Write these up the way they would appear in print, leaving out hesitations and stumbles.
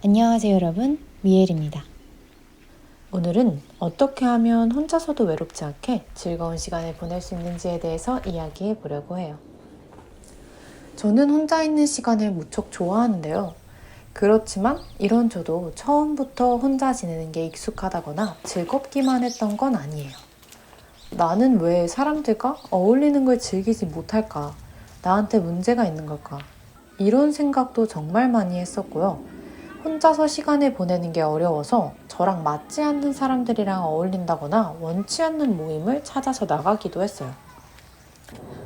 안녕하세요 여러분, 미엘입니다. 오늘은 어떻게 하면 혼자서도 외롭지 않게 즐거운 시간을 보낼 수 있는지에 대해서 이야기해 보려고 해요. 저는 혼자 있는 시간을 무척 좋아하는데요. 그렇지만 이런 저도 처음부터 혼자 지내는 게 익숙하다거나 즐겁기만 했던 건 아니에요. 나는 왜 사람들과 어울리는 걸 즐기지 못할까? 나한테 문제가 있는 걸까? 이런 생각도 정말 많이 했었고요. 혼자서 시간을 보내는 게 어려워서 저랑 맞지 않는 사람들이랑 어울린다거나 원치 않는 모임을 찾아서 나가기도 했어요.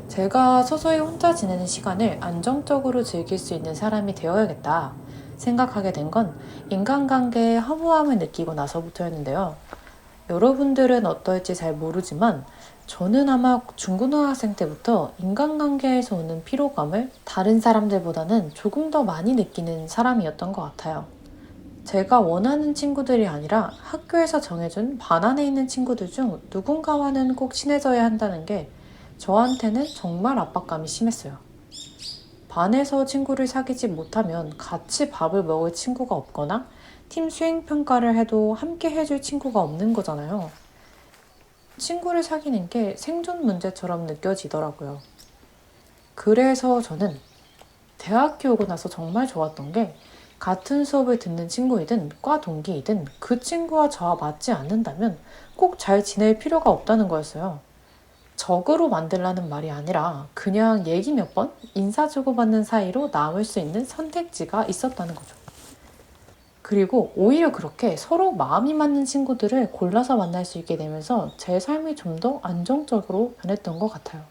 제가 서서히 혼자 지내는 시간을 안정적으로 즐길 수 있는 사람이 되어야겠다 생각하게 된 건 인간관계의 허무함을 느끼고 나서부터였는데요. 여러분들은 어떨지 잘 모르지만 저는 아마 중고등학생 때부터 인간관계에서 오는 피로감을 다른 사람들보다는 조금 더 많이 느끼는 사람이었던 것 같아요. 제가 원하는 친구들이 아니라 학교에서 정해준 반 안에 있는 친구들 중 누군가와는 꼭 친해져야 한다는 게 저한테는 정말 압박감이 심했어요. 반에서 친구를 사귀지 못하면 같이 밥을 먹을 친구가 없거나 팀 수행평가를 해도 함께 해줄 친구가 없는 거잖아요. 친구를 사귀는 게 생존 문제처럼 느껴지더라고요. 그래서 저는 대학교 오고 나서 정말 좋았던 게 같은 수업을 듣는 친구이든 과 동기이든 그 친구와 저와 맞지 않는다면 꼭 잘 지낼 필요가 없다는 거였어요. 적으로 만들라는 말이 아니라 그냥 얘기 몇 번 인사 주고받는 사이로 남을 수 있는 선택지가 있었다는 거죠. 그리고 오히려 그렇게 서로 마음이 맞는 친구들을 골라서 만날 수 있게 되면서 제 삶이 좀 더 안정적으로 변했던 것 같아요.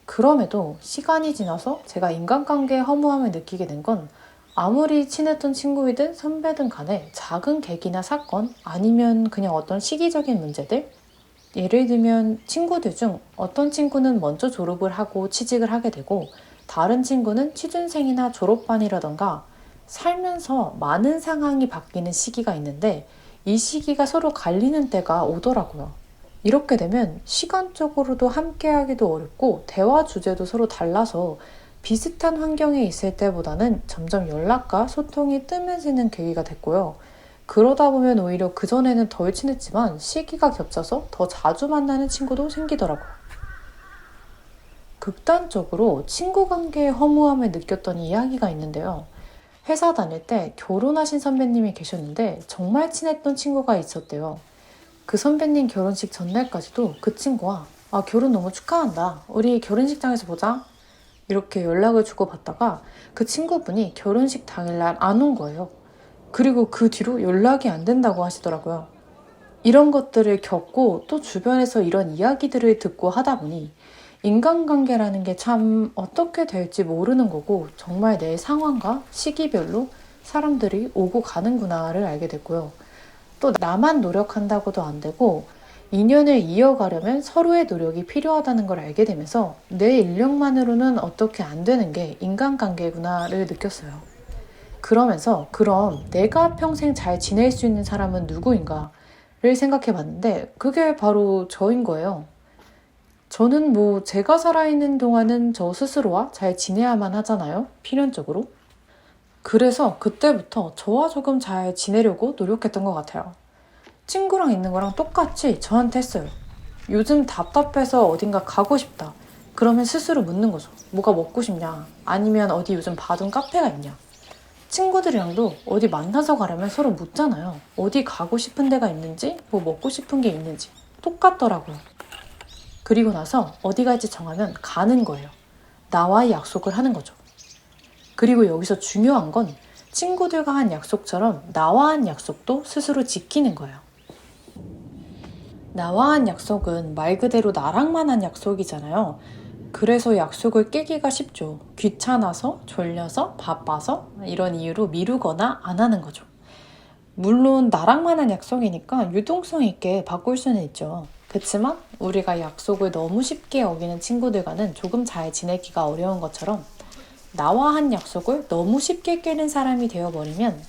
그럼에도 시간이 지나서 제가 인간관계의 허무함을 느끼게 된 건 아무리 친했던 친구이든 선배든 간에 작은 계기나 사건 아니면 그냥 어떤 시기적인 문제들, 예를 들면 친구들 중 어떤 친구는 먼저 졸업을 하고 취직을 하게 되고 다른 친구는 취준생이나 졸업반이라던가 살면서 많은 상황이 바뀌는 시기가 있는데 이 시기가 서로 갈리는 때가 오더라고요. 이렇게 되면 시간적으로도 함께하기도 어렵고 대화 주제도 서로 달라서 비슷한 환경에 있을 때보다는 점점 연락과 소통이 뜸해지는 계기가 됐고요. 그러다 보면 오히려 그전에는 덜 친했지만 시기가 겹쳐서 더 자주 만나는 친구도 생기더라고요. 극단적으로 친구 관계의 허무함을 느꼈던 이야기가 있는데요. 회사 다닐 때 결혼하신 선배님이 계셨는데 정말 친했던 친구가 있었대요. 그 선배님 결혼식 전날까지도 그 친구와 결혼 너무 축하한다. 우리 결혼식장에서 보자. 이렇게 연락을 주고받다가 그 친구분이 결혼식 당일날 안 온 거예요. 그리고 그 뒤로 연락이 안 된다고 하시더라고요. 이런 것들을 겪고 또 주변에서 이런 이야기들을 듣고 하다 보니 인간관계라는 게 참 어떻게 될지 모르는 거고 정말 내 상황과 시기별로 사람들이 오고 가는구나를 알게 됐고요. 또 나만 노력한다고도 안 되고 인연을 이어가려면 서로의 노력이 필요하다는 걸 알게 되면서 내 인력만으로는 어떻게 안 되는 게 인간관계구나를 느꼈어요. 그러면서 그럼 내가 평생 잘 지낼 수 있는 사람은 누구인가를 생각해 봤는데 그게 바로 저인 거예요. 저는 제가 살아있는 동안은 저 스스로와 잘 지내야만 하잖아요. 필연적으로. 그래서 그때부터 저와 조금 잘 지내려고 노력했던 것 같아요. 친구랑 있는 거랑 똑같이 저한테 했어요. 요즘 답답해서 어딘가 가고 싶다. 그러면 스스로 묻는 거죠. 뭐가 먹고 싶냐? 아니면 어디 요즘 봐둔 카페가 있냐? 친구들이랑도 어디 만나서 가려면 서로 묻잖아요. 어디 가고 싶은 데가 있는지, 뭐 먹고 싶은 게 있는지. 똑같더라고요. 그리고 나서 어디 갈지 정하면 가는 거예요. 나와의 약속을 하는 거죠. 그리고 여기서 중요한 건 친구들과 한 약속처럼 나와 한 약속도 스스로 지키는 거예요. 나와 한 약속은 말 그대로 나랑만 한 약속이잖아요. 그래서 약속을 깨기가 쉽죠. 귀찮아서, 졸려서, 바빠서 이런 이유로 미루거나 안 하는 거죠. 물론 나랑만 한 약속이니까 유동성 있게 바꿀 수는 있죠. 그렇지만 우리가 약속을 너무 쉽게 어기는 친구들과는 조금 잘 지내기가 어려운 것처럼 나와 한 약속을 너무 쉽게 깨는 사람이 되어버리면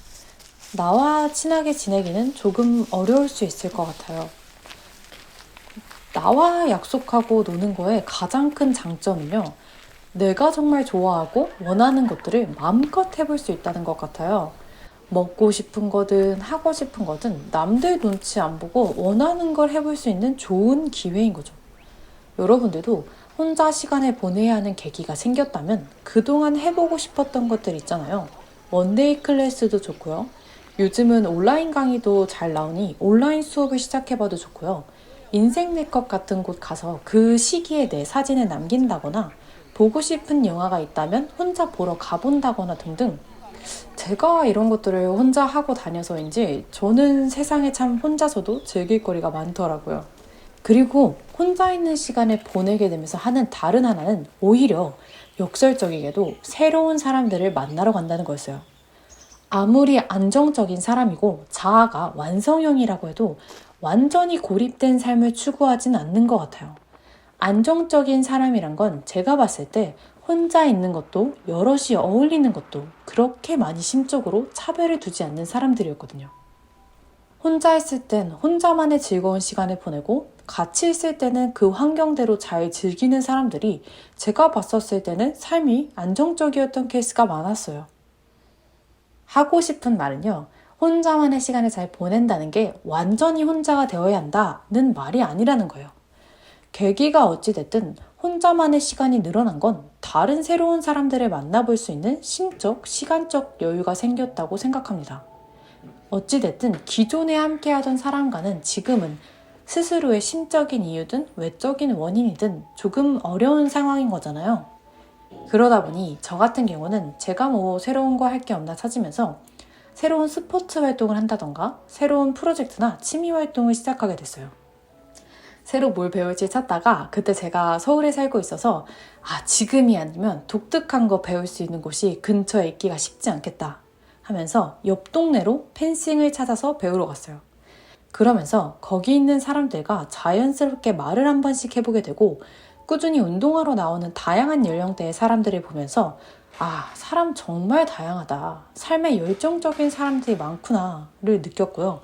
나와 친하게 지내기는 조금 어려울 수 있을 것 같아요. 나와 약속하고 노는 거에 가장 큰 장점은요. 내가 정말 좋아하고 원하는 것들을 마음껏 해볼 수 있다는 것 같아요. 먹고 싶은 거든 하고 싶은 거든 남들 눈치 안 보고 원하는 걸 해볼 수 있는 좋은 기회인 거죠. 여러분들도 혼자 시간을 보내야 하는 계기가 생겼다면 그동안 해보고 싶었던 것들 있잖아요. 원데이 클래스도 좋고요. 요즘은 온라인 강의도 잘 나오니 온라인 수업을 시작해봐도 좋고요. 인생 네컷 같은 곳 가서 그 시기에 내 사진을 남긴다거나 보고 싶은 영화가 있다면 혼자 보러 가본다거나 등등. 제가 이런 것들을 혼자 하고 다녀서인지 저는 세상에 참 혼자서도 즐길 거리가 많더라고요. 그리고 혼자 있는 시간을 보내게 되면서 하는 다른 하나는 오히려 역설적이게도 새로운 사람들을 만나러 간다는 거였어요. 아무리 안정적인 사람이고 자아가 완성형이라고 해도 완전히 고립된 삶을 추구하진 않는 것 같아요. 안정적인 사람이란 건 제가 봤을 때 혼자 있는 것도 여럿이 어울리는 것도 그렇게 많이 심적으로 차별을 두지 않는 사람들이었거든요. 혼자 있을 땐 혼자만의 즐거운 시간을 보내고 같이 있을 때는 그 환경대로 잘 즐기는 사람들이 제가 봤었을 때는 삶이 안정적이었던 케이스가 많았어요. 하고 싶은 말은요. 혼자만의 시간을 잘 보낸다는 게 완전히 혼자가 되어야 한다는 말이 아니라는 거예요. 계기가 어찌됐든 혼자만의 시간이 늘어난 건 다른 새로운 사람들을 만나볼 수 있는 심적, 시간적 여유가 생겼다고 생각합니다. 어찌됐든 기존에 함께하던 사람과는 지금은 스스로의 심적인 이유든 외적인 원인이든 조금 어려운 상황인 거잖아요. 그러다 보니 저 같은 경우는 제가 새로운 거 할 게 없나 찾으면서 새로운 스포츠 활동을 한다던가 새로운 프로젝트나 취미 활동을 시작하게 됐어요. 새로 뭘 배울지 찾다가 그때 제가 서울에 살고 있어서 지금이 아니면 독특한 거 배울 수 있는 곳이 근처에 있기가 쉽지 않겠다 하면서 옆 동네로 펜싱을 찾아서 배우러 갔어요. 그러면서 거기 있는 사람들과 자연스럽게 말을 한 번씩 해보게 되고 꾸준히 운동하러 나오는 다양한 연령대의 사람들을 보면서 사람 정말 다양하다. 삶에 열정적인 사람들이 많구나를 느꼈고요.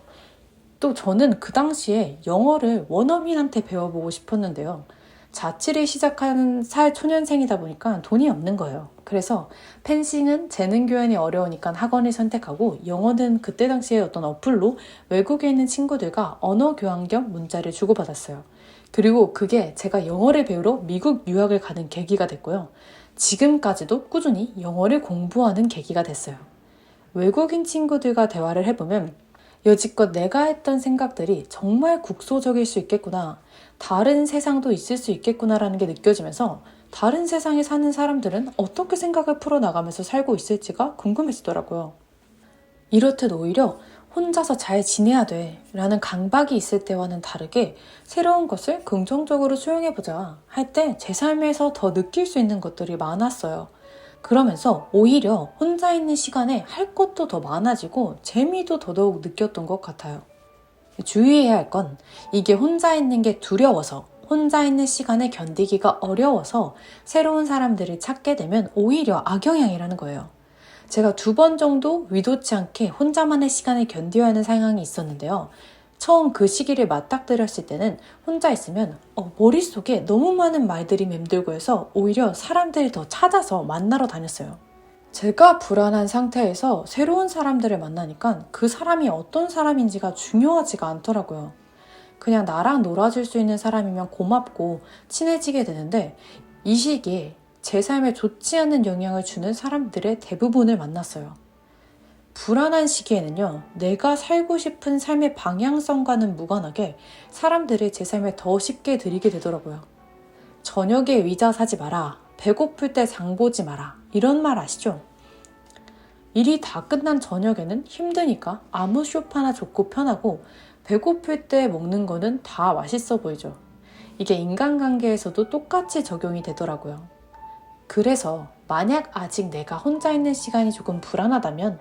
또 저는 그 당시에 영어를 원어민한테 배워보고 싶었는데요. 자취를 시작한 초년생이다 보니까 돈이 없는 거예요. 그래서 펜싱은 재능 교환이 어려우니까 학원을 선택하고 영어는 그때 당시에 어떤 어플로 외국에 있는 친구들과 언어 교환 겸 문자를 주고받았어요. 그리고 그게 제가 영어를 배우러 미국 유학을 가는 계기가 됐고요. 지금까지도 꾸준히 영어를 공부하는 계기가 됐어요. 외국인 친구들과 대화를 해보면 여지껏 내가 했던 생각들이 정말 국소적일 수 있겠구나. 다른 세상도 있을 수 있겠구나라는 게 느껴지면서 다른 세상에 사는 사람들은 어떻게 생각을 풀어나가면서 살고 있을지가 궁금해지더라고요. 이렇듯 오히려 혼자서 잘 지내야 돼 라는 강박이 있을 때와는 다르게 새로운 것을 긍정적으로 수용해보자 할 때 제 삶에서 더 느낄 수 있는 것들이 많았어요. 그러면서 오히려 혼자 있는 시간에 할 것도 더 많아지고 재미도 더더욱 느꼈던 것 같아요. 주의해야 할 건 이게 혼자 있는 게 두려워서 혼자 있는 시간을 견디기가 어려워서 새로운 사람들을 찾게 되면 오히려 악영향이라는 거예요. 제가 2번 정도 의도치 않게 혼자만의 시간을 견뎌야 하는 상황이 있었는데요. 처음 그 시기를 맞닥뜨렸을 때는 혼자 있으면 머릿속에 너무 많은 말들이 맴돌고 해서 오히려 사람들을 더 찾아서 만나러 다녔어요. 제가 불안한 상태에서 새로운 사람들을 만나니까 그 사람이 어떤 사람인지가 중요하지가 않더라고요. 그냥 나랑 놀아줄 수 있는 사람이면 고맙고 친해지게 되는데 이 시기에 제 삶에 좋지 않은 영향을 주는 사람들의 대부분을 만났어요. 불안한 시기에는요, 내가 살고 싶은 삶의 방향성과는 무관하게 사람들을 제 삶에 더 쉽게 들이게 되더라고요. 저녁에 의자 사지 마라, 배고플 때 장 보지 마라, 이런 말 아시죠? 일이 다 끝난 저녁에는 힘드니까 아무 쇼파나 좋고 편하고 배고플 때 먹는 거는 다 맛있어 보이죠. 이게 인간관계에서도 똑같이 적용이 되더라고요. 그래서 만약 아직 내가 혼자 있는 시간이 조금 불안하다면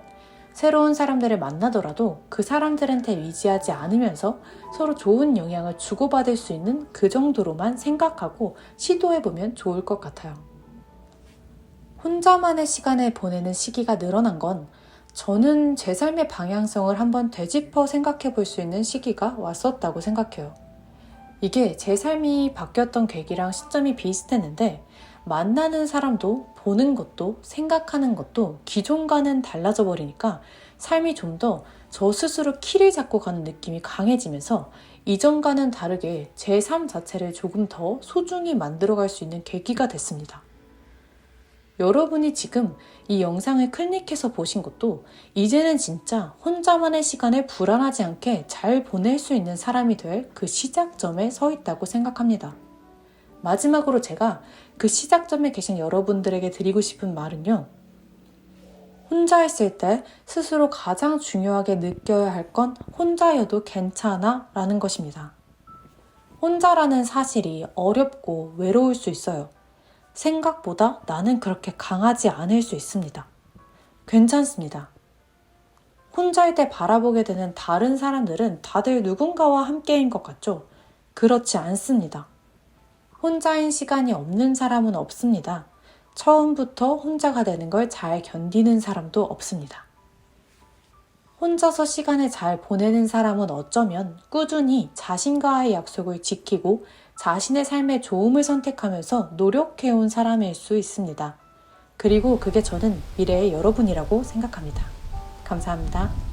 새로운 사람들을 만나더라도 그 사람들한테 의지하지 않으면서 서로 좋은 영향을 주고받을 수 있는 그 정도로만 생각하고 시도해보면 좋을 것 같아요. 혼자만의 시간을 보내는 시기가 늘어난 건 저는 제 삶의 방향성을 한번 되짚어 생각해 볼 수 있는 시기가 왔었다고 생각해요. 이게 제 삶이 바뀌었던 계기랑 시점이 비슷했는데 만나는 사람도 보는 것도 생각하는 것도 기존과는 달라져 버리니까 삶이 좀 더 저 스스로 키를 잡고 가는 느낌이 강해지면서 이전과는 다르게 제 삶 자체를 조금 더 소중히 만들어갈 수 있는 계기가 됐습니다. 여러분이 지금 이 영상을 클릭해서 보신 것도 이제는 진짜 혼자만의 시간을 불안하지 않게 잘 보낼 수 있는 사람이 될 그 시작점에 서 있다고 생각합니다. 마지막으로 제가 그 시작점에 계신 여러분들에게 드리고 싶은 말은요. 혼자 있을 때 스스로 가장 중요하게 느껴야 할 건 혼자여도 괜찮아 라는 것입니다. 혼자라는 사실이 어렵고 외로울 수 있어요. 생각보다 나는 그렇게 강하지 않을 수 있습니다. 괜찮습니다. 혼자일 때 바라보게 되는 다른 사람들은 다들 누군가와 함께인 것 같죠? 그렇지 않습니다. 혼자인 시간이 없는 사람은 없습니다. 처음부터 혼자가 되는 걸 잘 견디는 사람도 없습니다. 혼자서 시간을 잘 보내는 사람은 어쩌면 꾸준히 자신과의 약속을 지키고 자신의 삶의 좋음을 선택하면서 노력해온 사람일 수 있습니다. 그리고 그게 저는 미래의 여러분이라고 생각합니다. 감사합니다.